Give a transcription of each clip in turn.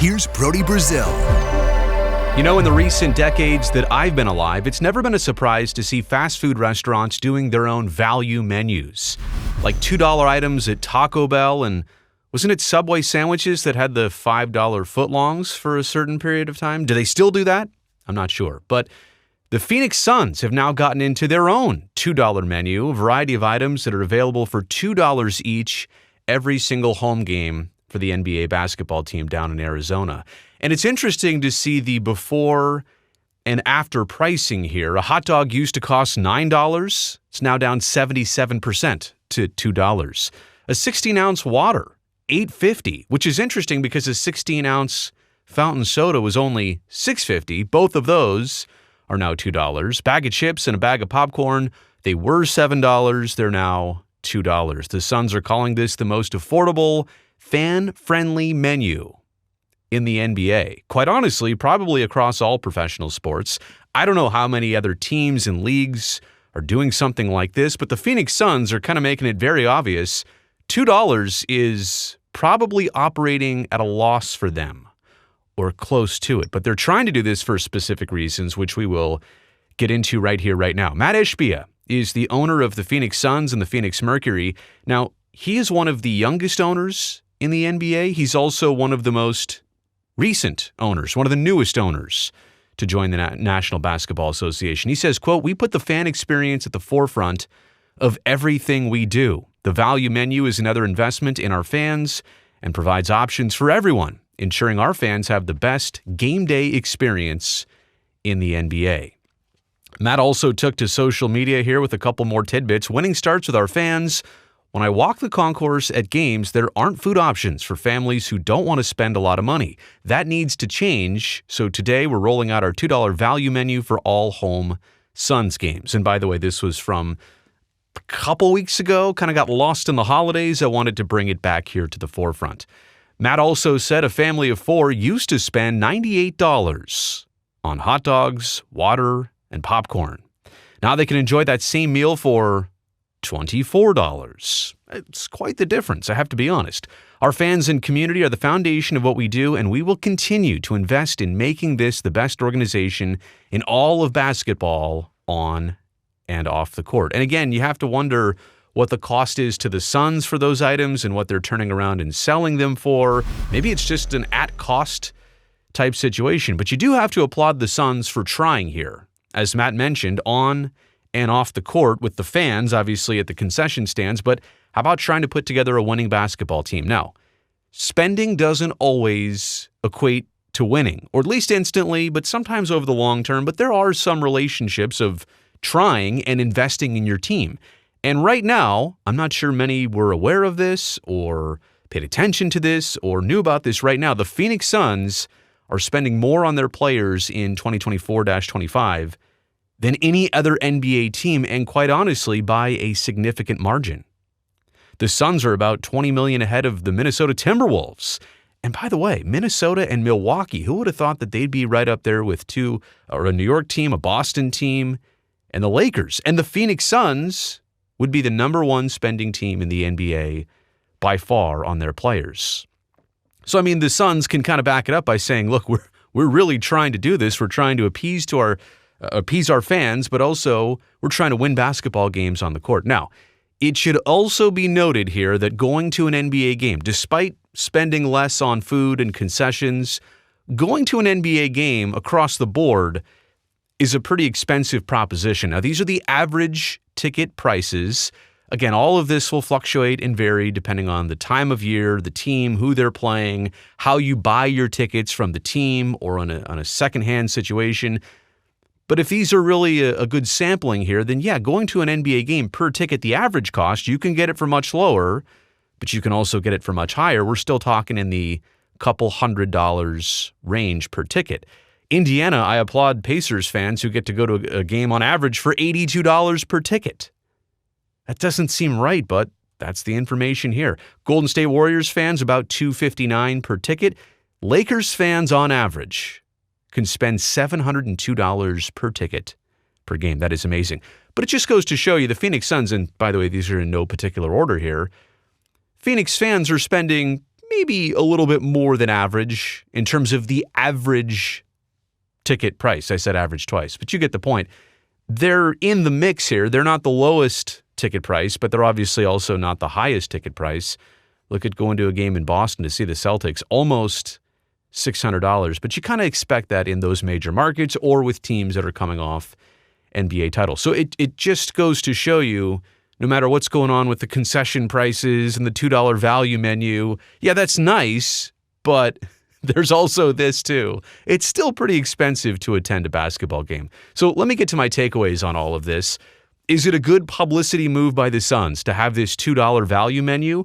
here's Brody Brazil. You know, in the recent decades that I've been alive, it's never been a surprise to see fast food restaurants doing their own value menus. Like $2 items at Taco Bell, and wasn't it Subway sandwiches that had the $5 footlongs for a certain period of time? Do they still do that? I'm not sure. But the Phoenix Suns have now gotten into their own $2 menu, a variety of items that are available for $2 each every single home game for the NBA basketball team down in Arizona. And it's interesting to see the before and after pricing here. A hot dog used to cost $9. It's now down 77% to $2. A 16-ounce water, $8.50, which is interesting because a 16-ounce fountain soda was only $6.50. Both of those are now $2. Bag of chips and a bag of popcorn, they were $7. They're now $2. The Suns are calling this the most affordable, fan-friendly menu in the NBA. Quite honestly, probably across all professional sports. I don't know how many other teams and leagues are doing something like this, but the Phoenix Suns are kind of making it very obvious. $2 is probably operating at a loss for them, or close to it. But they're trying to do this for specific reasons, which we will get into right here, right now. Mat Ishbia is the owner of the Phoenix Suns and the Phoenix Mercury. Now, he is one of the youngest owners in the NBA. He's also one of the most recent owners, one of the newest owners to join the National Basketball Association. He says, quote, "We put the fan experience at the forefront of everything we do. The value menu is another investment in our fans and provides options for everyone, ensuring our fans have the best game day experience in the NBA." Matt also took to social media here with a couple more tidbits. "Winning starts with our fans. When I walk the concourse at games, there aren't food options for families who don't want to spend a lot of money. That needs to change. So today we're rolling out our $2 value menu for all home Suns games." And by the way, this was from a couple weeks ago, kind of got lost in the holidays. I wanted to bring it back here to the forefront. Matt also said a family of four used to spend $98 on hot dogs, water, and popcorn. Now they can enjoy that same meal for $24. It's quite the difference, I have to be honest. Our fans and community are the foundation of what we do, and we will continue to invest in making this the best organization in all of basketball on and off the court. And again, you have to wonder what the cost is to the Suns for those items and what they're turning around and selling them for. Maybe it's just an at-cost type situation, but you do have to applaud the Suns for trying here. As Matt mentioned, on and off the court with the fans, obviously at the concession stands, but how about trying to put together a winning basketball team? Now, spending doesn't always equate to winning, or at least instantly, but sometimes over the long term. But there are some relationships of trying and investing in your team. And right now, I'm not sure many were aware of this or paid attention to this or knew about this right now. The Phoenix Suns are spending more on their players in 2024-25 than any other NBA team, and quite honestly, by a significant margin. The Suns are about $20 million ahead of the Minnesota Timberwolves. And by the way, Minnesota and Milwaukee, who would have thought that they'd be right up there with a New York team, a Boston team, and the Lakers? And the Phoenix Suns would be the number one spending team in the NBA by far on their players. So, I mean, the Suns can kind of back it up by saying, look, we're really trying to do this. We're trying to appease our fans, but also we're trying to win basketball games on the court. Now, it should also be noted here that going to an NBA game, despite spending less on food and concessions, going to an NBA game across the board is a pretty expensive proposition. Now, these are the average ticket prices. Again, all of this will fluctuate and vary depending on the time of year, the team, who they're playing, how you buy your tickets from the team or on a secondhand situation. But if these are really a good sampling here, then yeah, going to an NBA game per ticket, the average cost, you can get it for much lower, but you can also get it for much higher. We're still talking in the couple $100 range per ticket. Indiana, I applaud Pacers fans who get to go to a game on average for $82 per ticket. That doesn't seem right, but that's the information here. Golden State Warriors fans, about $259 per ticket. Lakers fans, on average, can spend $702 per ticket per game. That is amazing. But it just goes to show you the Phoenix Suns, and by the way, these are in no particular order here, Phoenix fans are spending maybe a little bit more than average in terms of the average ticket price. I said average twice, but you get the point. They're in the mix here. They're not the lowest ticket price, but they're obviously also not the highest ticket price. Look at going to a game in Boston to see the Celtics, almost $600, but you kind of expect that in those major markets or with teams that are coming off NBA titles. So it just goes to show you, no matter what's going on with the concession prices and the $2 value menu, yeah, that's nice, but there's also this too. It's still pretty expensive to attend a basketball game. So let me get to my takeaways on all of this. Is it a good publicity move by the Suns to have this $2 value menu?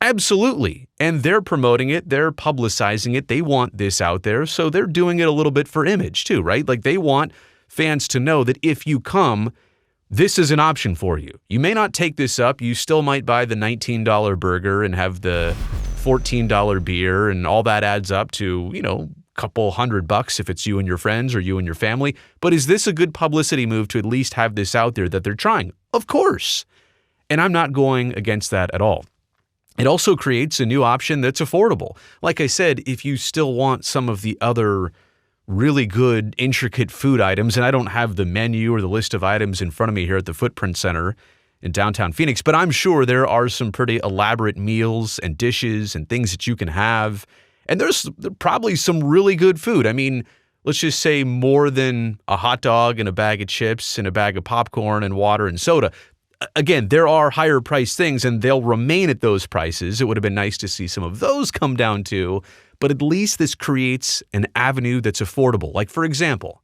Absolutely. And they're promoting it. They're publicizing it. They want this out there. So they're doing it a little bit for image too, right? Like they want fans to know that if you come, this is an option for you. You may not take this up. You still might buy the $19 burger and have the $14 beer, and all that adds up to, a couple $100 if it's you and your friends or you and your family. But is this a good publicity move to at least have this out there that they're trying? Of course. And I'm not going against that at all. It also creates a new option that's affordable. Like I said, if you still want some of the other really good, intricate food items, and I don't have the menu or the list of items in front of me here at the Footprint Center in downtown Phoenix, but I'm sure there are some pretty elaborate meals and dishes and things that you can have. And there's probably some really good food. I mean, let's just say more than a hot dog and a bag of chips and a bag of popcorn and water and soda. Again, there are higher priced things and they'll remain at those prices. It would have been nice to see some of those come down too, but at least this creates an avenue that's affordable. Like, for example,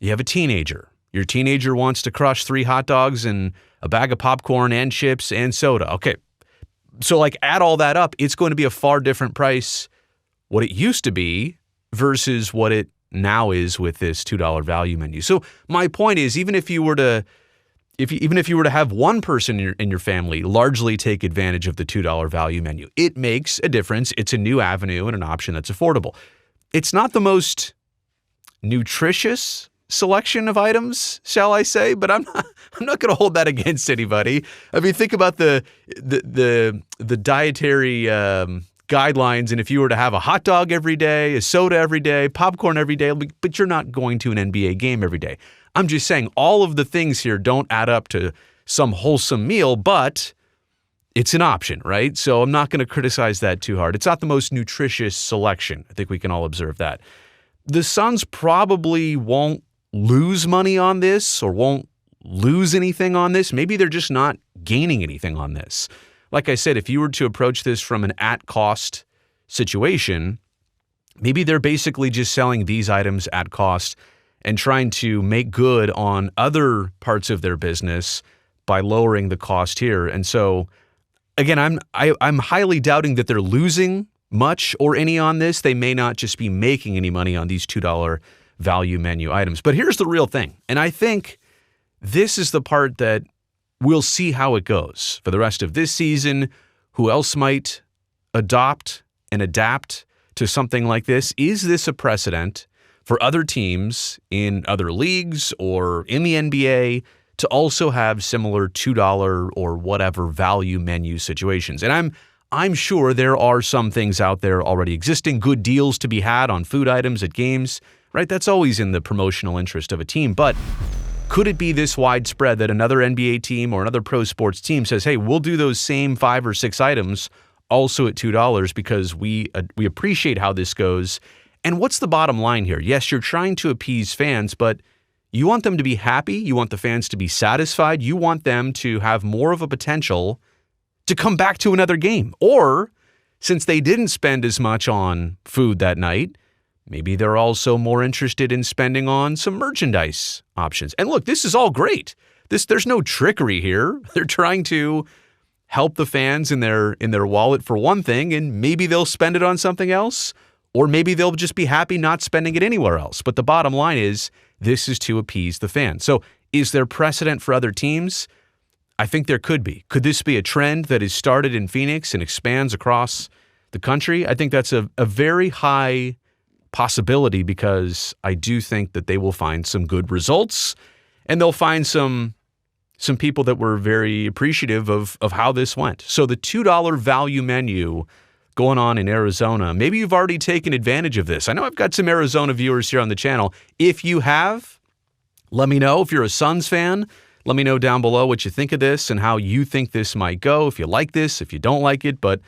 you have a teenager. Your teenager wants to crush 3 hot dogs and a bag of popcorn and chips and soda. Okay, so add all that up, it's going to be a far different price what it used to be versus what it now is with this $2 value menu. So my point is, even if you were to have one person in your family largely take advantage of the $2 value menu, it makes a difference. It's a new avenue and an option that's affordable. It's not the most nutritious selection of items, shall I say, but I'm not going to hold that against anybody. I mean, think about the dietary guidelines, and if you were to have a hot dog every day, a soda every day, popcorn every day, but you're not going to an NBA game every day. I'm just saying all of the things here don't add up to some wholesome meal, but it's an option, right? So I'm not going to criticize that too hard. It's not the most nutritious selection. I think we can all observe that. The Suns probably won't lose money on this or won't lose anything on this. Maybe they're just not gaining anything on this. Like I said, if you were to approach this from an at-cost situation, maybe they're basically just selling these items at cost and trying to make good on other parts of their business by lowering the cost here. And so, again, I'm highly doubting that they're losing much or any on this. They may not just be making any money on these $2 value menu items. But here's the real thing, and I think this is the part that we'll see how it goes for the rest of this season. Who else might adopt and adapt to something like this? Is this a precedent for other teams in other leagues or in the NBA to also have similar $2 or whatever value menu situations? And I'm sure there are some things out there already existing, good deals to be had on food items at games, right? That's always in the promotional interest of a team. But could it be this widespread that another NBA team or another pro sports team says, hey, we'll do those same 5 or 6 items also at $2 because we appreciate how this goes? And what's the bottom line here? Yes, you're trying to appease fans, but you want them to be happy. You want the fans to be satisfied. You want them to have more of a potential to come back to another game. Or since they didn't spend as much on food that night, maybe they're also more interested in spending on some merchandise options. And look, this is all great. There's no trickery here. They're trying to help the fans in their wallet for one thing, and maybe they'll spend it on something else, or maybe they'll just be happy not spending it anywhere else. But the bottom line is, this is to appease the fans. So is there precedent for other teams? I think there could be. Could this be a trend that is started in Phoenix and expands across the country? I think that's a very high possibility, because I do think that they will find some good results, and they'll find some people that were very appreciative of how this went. So the $2 value menu going on in Arizona. Maybe you've already taken advantage of this. I know I've got some Arizona viewers here on the channel. If you have, let me know. If you're a Suns fan, let me know down below what you think of this and how you think this might go. If you like this, if you don't like it. But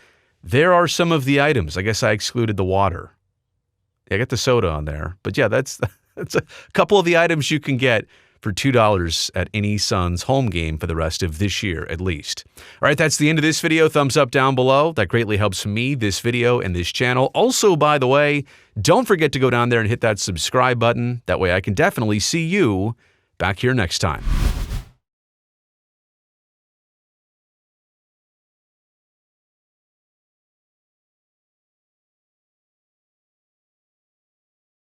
there are some of the items. I guess I excluded the water. I got the soda on there. But yeah, that's a couple of the items you can get for $2 at any Suns home game for the rest of this year, at least. All right, that's the end of this video. Thumbs up down below. That greatly helps me, this video, and this channel. Also, by the way, don't forget to go down there and hit that subscribe button. That way I can definitely see you back here next time.